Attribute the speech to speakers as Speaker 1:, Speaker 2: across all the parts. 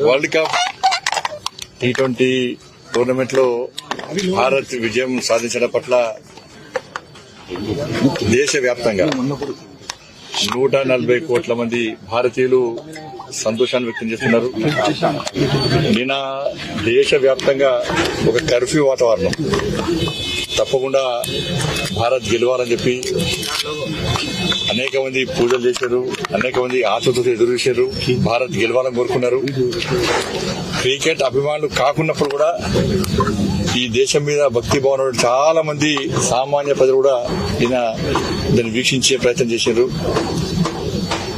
Speaker 1: World cup T20 tournament లో భారత్ విజయం సాధించడం పట్ల దేశవ్యాప్తంగా 140 కోట్ల మంది భారతీయులు సంతోషాన్ని వ్యక్తం చేస్తున్నారు. నిన్న దేశవ్యాప్తంగా ఒక కర్ఫ్యూ వాతావరణం, తప్పకుండా భారత్ గెలవాలని చెప్పి అనేక మంది పూజలు చేశారు, అనేక మంది ఆశతో ఎదురు చూశారు, భారత్ గెలవాలని కోరుకున్నారు. క్రికెట్ అభిమానులు కాకున్నప్పుడు కూడా ఈ దేశం మీద భక్తి భావన చాలా మంది సామాన్య ప్రజలు కూడా దాన్ని వీక్షించే ప్రయత్నం చేశారు.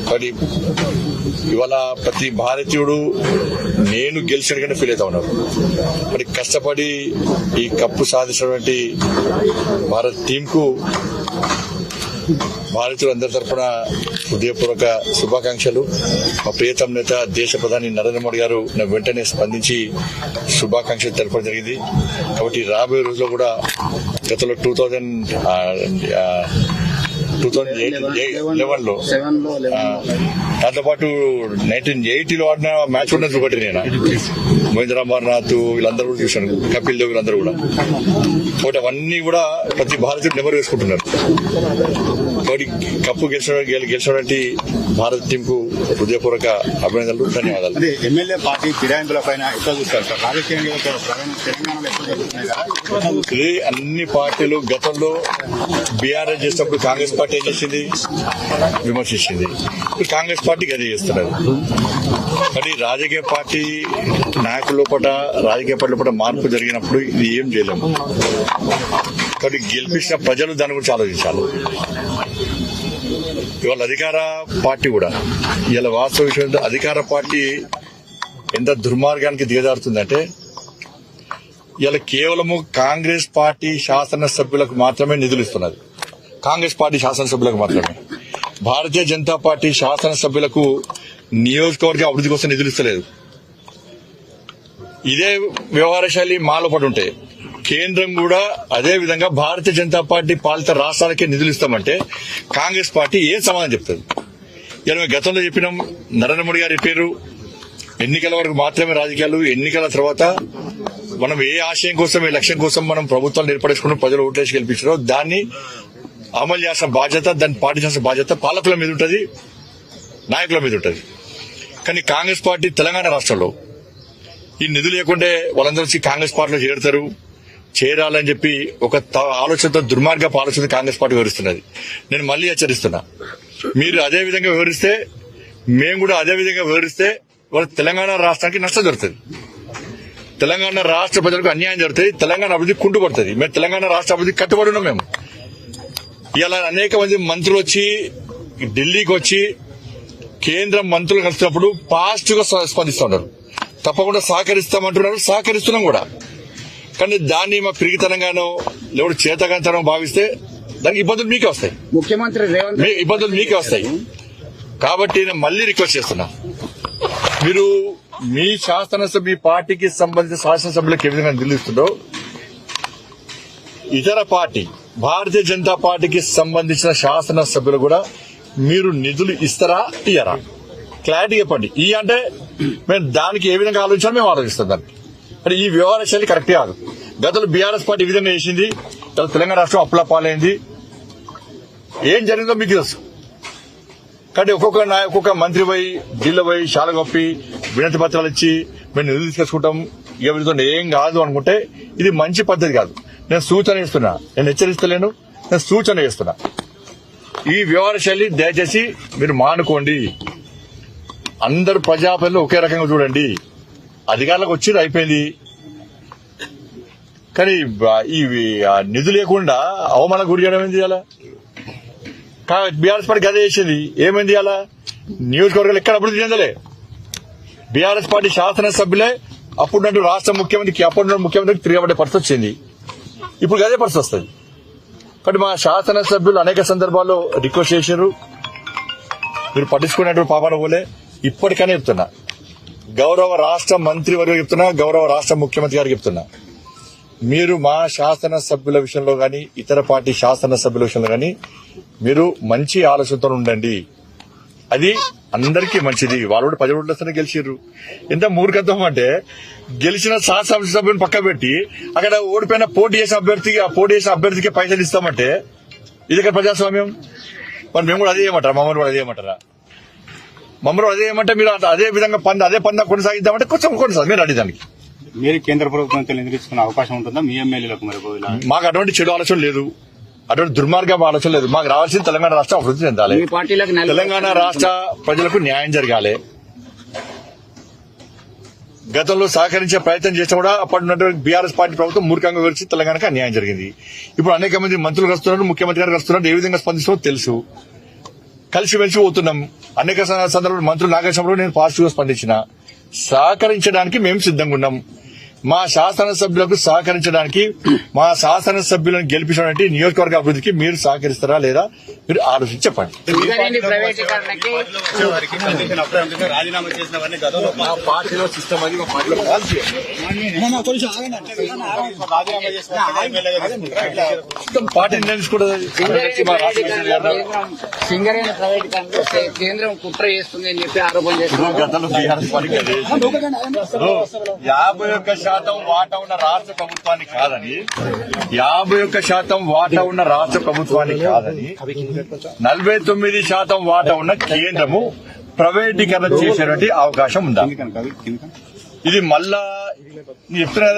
Speaker 1: కానీ ఇవాళ ప్రతి భారతీయుడు నేను గెలిచినట్టుగానే ఫీల్ అవుతా ఉన్నారు. మరి కష్టపడి ఈ కప్పు సాధించినటువంటి భారత్ టీం కు భారతీయులందరి తరఫున హృదయపూర్వక శుభాకాంక్షలు. మా ప్రియతమ నేత దేశ ప్రధాని నరేంద్ర మోడీ గారు వెంటనే స్పందించి శుభాకాంక్షలు తెలపడం జరిగింది. కాబట్టి రాబోయే రోజుల్లో కూడా గతంలో 2011 లో దాంతో పాటు 1980లో ఆడిన మ్యాచ్ కూడా చూపట్టి నేను మహేంద్ర అమర్నాథ్ వీళ్ళందరూ కూడా చూశాను, కపిల్ దేవ్ వీళ్ళందరూ కూడా. కాబట్టి అవన్నీ కూడా ప్రతి భారతీయుడు నెంబర్ వేసుకుంటున్నారు. కాబట్టి కప్పు గెలిచినటువంటి భారత్ టీం కు హృదయపూర్వక అభినందనలు, ధన్యవాదాలు.
Speaker 2: ఎమ్మెల్యే పార్టీ ఫిరాయింపుల పైన ఎట్లా చూస్తారు సార్?
Speaker 1: అన్ని పార్టీలు గతంలో బీఆర్ఎస్ చేసినప్పుడు కాంగ్రెస్ పార్టీ ఏం చేసింది? విమర్శించింది. ఇప్పుడు కాంగ్రెస్ పార్టీకి అదే చేస్తున్నారు. కానీ రాజకీయ పార్టీ నాయకుల లోపల మార్పు జరిగినప్పుడు ఇది ఏం చేయలేము. కాబట్టి గెలిపించిన ప్రజలు దాని గురించి ఆలోచించాలి. ఇవాళ అధికార పార్టీ కూడా ఇవాళ వాస్తవ విషయం, అధికార పార్టీ ఎంత దుర్మార్గానికి దిగజారుతుందంటే ఇవాళ కేవలము కాంగ్రెస్ పార్టీ శాసనసభ్యులకు మాత్రమే నిధులు ఇస్తున్నది. కాంగ్రెస్ పార్టీ శాసనసభ్యులకు మాత్రమే. భారతీయ జనతా పార్టీ శాసనసభ్యులకు నియోజకవర్గ అభివృద్ధి కోసం నిధులు ఇస్తలేదు. ఇదే వ్యవహార శైలి మాలో పడి ఉంటే కేంద్రం కూడా అదే విధంగా భారతీయ జనతా పార్టీ పాలిత రాష్ట్రాలకే నిధులు ఇస్తామంటే కాంగ్రెస్ పార్టీ ఏం సమాధానం చెప్తుంది? ఇలా గతంలో చెప్పినాం, నరేంద్ర మోడీ గారు చెప్పారు ఎన్నికల వరకు మాత్రమే రాజకీయాలు, ఎన్నికల తర్వాత మనం ఏ ఆశయం కోసం, ఏ లక్ష్యం కోసం మనం ప్రభుత్వాలు ఏర్పడేసుకున్నాం, ప్రజలు ఓట్లేసి గెలిపించారో దాన్ని అమలు చేసిన బాధ్యత, దాన్ని పాటించాల్సిన బాధ్యత పాలకుల మీద ఉంటుంది, నాయకుల మీద ఉంటుంది. కానీ కాంగ్రెస్ పార్టీ తెలంగాణ రాష్ట్రంలో ఈ నిధులు లేకుంటే వాళ్ళందరూ వచ్చి కాంగ్రెస్ పార్టీలో చేరాలని చెప్పి ఒక ఆలోచనతో, దుర్మార్గపు ఆలోచన కాంగ్రెస్ పార్టీ వివరిస్తున్నది. నేను మళ్లీ హెచ్చరిస్తున్నా, మీరు అదే విధంగా వివరిస్తే, మేము కూడా అదే విధంగా వివరిస్తే వాళ్ళ తెలంగాణ రాష్ట్రానికి నష్టం జరుగుతుంది, తెలంగాణ రాష్ట్ర ప్రజలకు అన్యాయం జరుగుతుంది, తెలంగాణ అభివృద్ధి కుంటుపడుతుంది. మేము తెలంగాణ రాష్ట్ర అభివృద్ధి కట్టుబడి ఉన్నాం. మేము ఇలా అనేక మంది మంత్రులు వచ్చి ఢిల్లీకి వచ్చి కేంద్ర మంత్రులు కలిసినప్పుడు పాజిటివ్ గా స్పందిస్తున్నారు, తప్పకుండా సహకరిస్తామంటున్నారు, సహకరిస్తున్నాం కూడా. కానీ దాన్ని మా పిరిగితనంగానో లేకపోతే చేతగాంతనం భావిస్తే దానికి ఇబ్బందులు మీకే వస్తాయి,
Speaker 2: ముఖ్యమంత్రి
Speaker 1: ఇబ్బందులు మీకే వస్తాయి. కాబట్టి నేను మళ్లీ రిక్వెస్ట్ చేస్తున్నా, మీరు మీ శాసనసభ, మీ పార్టీకి సంబంధించిన శాసనసభ్యులకు ఏ విధంగా నిధులు ఇస్తుందో ఇతర పార్టీ భారతీయ జనతా పార్టీకి సంబంధించిన శాసనసభ్యులు కూడా మీరు నిధులు ఇస్తారా, ఇయ్యరా? క్లారిటీ చెప్పండి. అంటే మేము దానికి ఏ విధంగా ఆలోచించాలో మేము ఆలోచిస్తాం. దానికి అంటే ఈ వ్యవహార శైలి కరెక్ట్ కాదు. గతంలో బీఆర్ఎస్ పార్టీ ఈ విధంగా చేసింది, తెలంగాణ రాష్ట్రం అప్పుల పాలైంది, ఏం జరిగిందో మీకు తెలుసు. కానీ ఒక్కొక్క మంత్రి పోయి ఢిల్లీ పోయి శాలగొప్పి వినతి పత్రాలు ఇచ్చి మేము నిధులు తీసుకొచ్చుకుంటాం, ఇక వీళ్ళతో ఏం కాదు అనుకుంటే ఇది మంచి పద్ధతి కాదు. నేను సూచన ఇస్తున్నా, నేను హెచ్చరిస్తలేను, నేను సూచన చేస్తున్నా. ఈ వ్యవహార శైలి దయచేసి మీరు మానుకోండి. అందరు ప్రజాప్రతినిధులు ఒకే రకంగా చూడండి. అధికారులకు వచ్చి అయిపోయింది, కానీ ఈ నిధులు లేకుండా అవమానం గురి చేయడం ఏం చేయాలా? బీఆర్ఎస్ పార్టీ గదే చేసింది, ఏమైంది చేయాలా? నియోజకవర్గాలు ఎక్కడ అభివృద్ధి చెందలే. బీఆర్ఎస్ పార్టీ శాసనసభ్యులే అప్పుడు రాష్ట్ర ముఖ్యమంత్రికి, అప్పుడు ముఖ్యమంత్రికి తిరగబడే పరిస్థితి వచ్చింది. ఇప్పుడు అదే పరిస్థితి వస్తుంది. కాబట్టి మా శాసనసభ్యులు అనేక సందర్భాల్లో రిక్వెస్ట్ చేశారు, మీరు పట్టించుకున్నట్టు పాపాన పోలే. ఇప్పటికనే చెప్తున్నా, గౌరవ రాష్ట్ర మంత్రి వర్గ చెప్తున్నా, గౌరవ రాష్ట్ర ముఖ్యమంత్రి గారికి చెప్తున్నా, మీరు మా శాసనసభ్యుల విషయంలో గాని, ఇతర పార్టీ శాసనసభ్యుల విషయంలో గాని మీరు మంచి ఆలోచనతో ఉండండి. అది అందరికీ మంచిది. వాళ్ళు కూడా 10 ఓట్లతోనే గెలిచిర్రు. ఎంత మూర్ఖత్వం అంటే గెలిచిన శాసనసభ సభ్యుని పక్క పెట్టి అక్కడ ఓడిపోయిన పోటీ చేసిన అభ్యర్థికి పైసలు ఇస్తామంటే ఇది ఇక్కడ ప్రజాస్వామ్యం. మరి మేము కూడా అదే చేయమంటారా? మమ్మల్ని కూడా అదే చేయమంటారా? మమ్మల్ని అదే చేయమంటే మీరు అదే విధంగా అదే పంద కొనసాగిద్దామంటే కొంచెం కొనసాగి మీరు అడిగి
Speaker 2: మీరు కేంద్ర ప్రభుత్వం ఎదుర్కొనే అవకాశం ఉంటుందా మీ ఎమ్మెల్యేలకు? మరి
Speaker 1: మాకు అటువంటి చెడు ఆలోచన లేదు, అటువంటి దుర్మార్గం ఆలోచన లేదు. మాకు రావాల్సింది తెలంగాణ రాష్ట్రం అభివృద్ధి చెందాలి, తెలంగాణ రాష్ట్ర ప్రజలకు న్యాయం జరగాలి. గతంలో సహకరించే ప్రయత్నం చేసినా కూడా అప్పటి బీఆర్ఎస్ పార్టీ ప్రభుత్వం మూర్ఖంగా వివరించి తెలంగాణకు అన్యాయం జరిగింది. ఇప్పుడు అనేక మంది మంత్రులు కలుస్తున్నారు, ముఖ్యమంత్రి గారు కలుస్తున్నారు. ఏ విధంగా స్పందిస్తామో తెలుసు. కలిసిమెలిసి పోతున్నాం. అనేక సందర్భాలు మంత్రులు నాగేశ్వరరావు నేను పాజిటివ్ గా స్పందించిన. సహకరించడానికి మేము సిద్ధంగా ఉన్నాం. మా శాసనసభ్యులకు సహకరించడానికి, మా శాసనసభ్యులను గెలిపించడానికి నియోజకవర్గ అభివృద్ధికి మీరు సహకరిస్తారా లేదా మీరు ఆలోచించి చెప్పండి.
Speaker 2: రాజీనామా చేసిన
Speaker 1: మా పార్టీలో సిస్టమ్ అది, మా పార్టీలో పాలసీ. పార్టీ నిర్ణయించుకుంటుంది.
Speaker 3: సింగరేణి ప్రైవేట్ కంపెనీ కేంద్రం కుట్ర చేస్తుంది అని చెప్పి ఆరోపణ చేస్తున్నారు.
Speaker 1: గతంలో బీఆర్ఎస్ పార్టీ 51% వాటా ఉన్న రాష్ట్ర ప్రభుత్వానికి కాదని, 51% వాటా ఉన్న రాష్ట్ర ప్రభుత్వానికి కాదని 49% వాటా ఉన్న కేంద్రము ప్రైవేటీకరణ చేసేటువంటి అవకాశం ఉందా? ఇది మళ్ళా చెప్తున్నా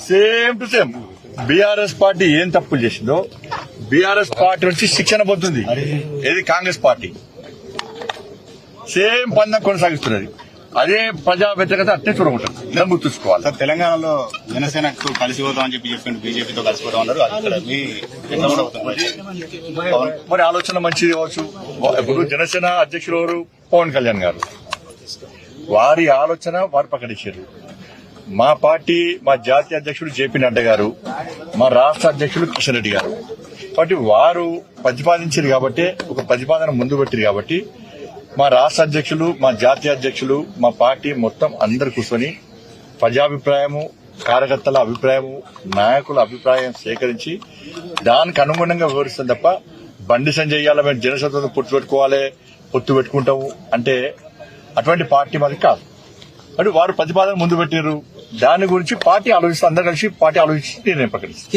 Speaker 1: same to same BRS party ఏం తప్పులు చేసిందో బీఆర్ఎస్ పార్టీ నుంచి శిక్షణ పొందుతుంది. ఏది కాంగ్రెస్ పార్టీ సేమ్ పందం కొనసాగిస్తున్నది. అదే ప్రజా వ్యతిరేకత అట్టే చూడకుంటారు. ఇలా గుర్తుంచుకోవాలి.
Speaker 2: సార్, తెలంగాణలో జనసేనకు కలిసిపోతామని చెప్పిండు, బీజేపీతో కలిసిపోతాం అన్నారు.
Speaker 1: మరి ఆలోచన మంచిది కావచ్చు. ఇప్పుడు జనసేన అధ్యక్షులు ఎవరు? పవన్ కళ్యాణ్ గారు. వారి ఆలోచన వారు ప్రకటించారు. మా పార్టీ, మా జాతీయ అధ్యక్షుడు జేపీ నడ్డా గారు, మా రాష్ట్ర అధ్యక్షుడు కిషన్ రెడ్డి గారు. కాబట్టి వారు ప్రతిపాదించారు కాబట్టి, ఒక ప్రతిపాదన ముందు పెట్టారు కాబట్టి మా రాష్ట్ర అధ్యక్షులు, మా జాతీయ అధ్యక్షులు, మా పార్టీ మొత్తం అందరు కూర్చొని ప్రజాభిప్రాయము, కార్యకర్తల అభిప్రాయము, నాయకుల అభిప్రాయం సేకరించి దానికి అనుగుణంగా వివరిస్తాం తప్ప బండి సంజయ్ ఇయ్యాల మేము జనసేనతో పొత్తు పెట్టుకుంటాము అంటే అటువంటి పార్టీ మాది కాదు. అంటే వారు ప్రతిపాదన ముందు పెట్టారు. దాని గురించి పార్టీ ఆలోచిస్తే అందరు కలిసి పార్టీ ఆలోచించి నిర్ణయం ప్రకటిస్తారు.